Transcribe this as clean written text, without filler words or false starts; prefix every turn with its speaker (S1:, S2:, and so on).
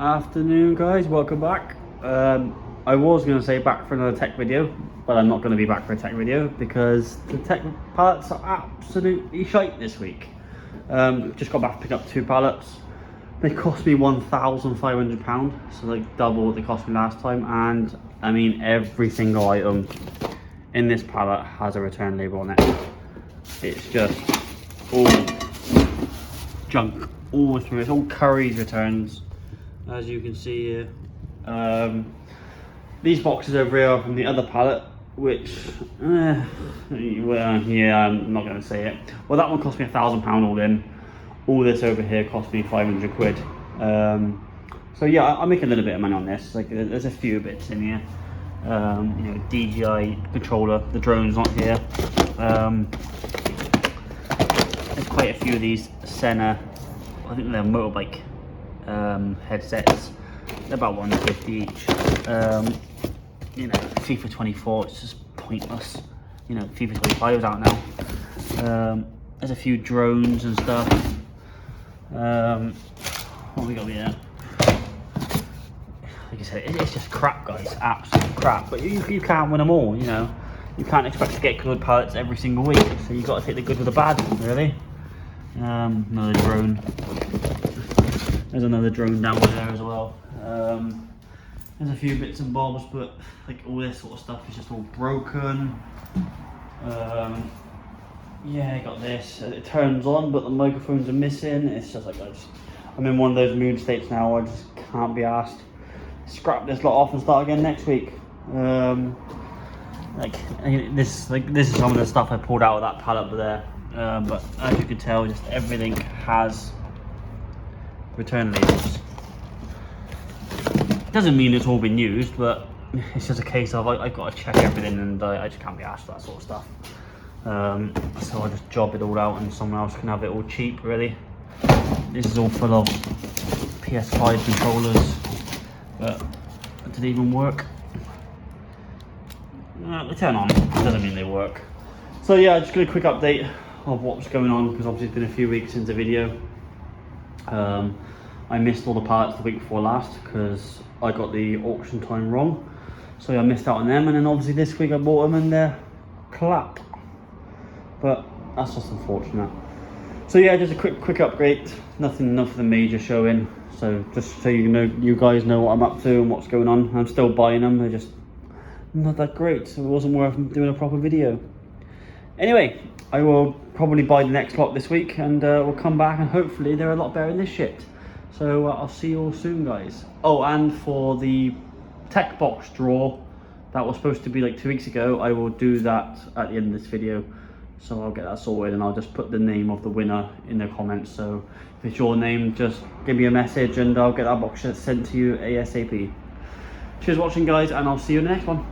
S1: Afternoon guys, welcome back. I was going to say back for another tech video, but I'm not going to be back for a tech video because the tech pallets are absolutely shite this week. Just got back to pick up 2 pallets. They cost me £1,500, so like double what they cost me last time. And I mean, every single item in this pallet has a return label on it. It's just all junk all through. It's all Curry's returns, as you can see here. These boxes over here are from the other pallet, which well, yeah, I'm not going to say it. Well, that one cost me £1,000 all in. All this over here cost me 500 quid. So yeah, I make a little bit of money on this. Like, there's a few bits in here. You know, DJI controller, the drone's not here. There's quite a few of these Senna, I think they're motorbike headsets. They're about 150 each. You know, FIFA 24, it's just pointless. You know, FIFA 25 is out now. There's a few drones and stuff. What we got here? Like I said, it's just crap, guys. Absolute crap. But you can't win them all, you know. You can't expect to get good pallets every single week. So you've got to take the good with the bad, really. Another drone. There's another drone down there as well. There's a few bits and bobs, but like all this sort of stuff is just all broken. Yeah, I got this. It turns on, but the microphones are missing. It's just like I'm in one of those mood states now. I just can't be asked. Scrap this lot off and start again next week. This is some of the stuff I pulled out of that pallet over there. But as you can tell, just everything has return labels. Doesn't mean it's all been used, but it's just a case of I've got to check everything, and I just can't be asked for that sort of stuff. So I just job it all out and someone else can have it all cheap, really. This is all full of PS5 controllers, but did it even work? They turn on, doesn't mean they work. So yeah, just got a quick update of what's going on, because obviously it's been a few weeks since the video. I missed all the pallets the week before last because I got the auction time wrong, so I missed out on them, and then obviously this week I bought them and they're clap. But that's just unfortunate. So yeah, just a quick upgrade. Nothing major showing. So just so you know, you guys know what I'm up to and what's going on. I'm still buying them. They're just not that great, so it wasn't worth doing a proper video. Anyway, I will probably buy the next lot this week, and we'll come back and hopefully they're a lot better than this shit. So I'll see you all soon, guys. Oh, and for the tech box draw that was supposed to be like 2 weeks ago, I will do that at the end of this video. So I'll get that sorted, and I'll just put the name of the winner in the comments. So if it's your name, just give me a message and I'll get that box sent to you ASAP. Cheers for watching, guys, and I'll see you in the next one.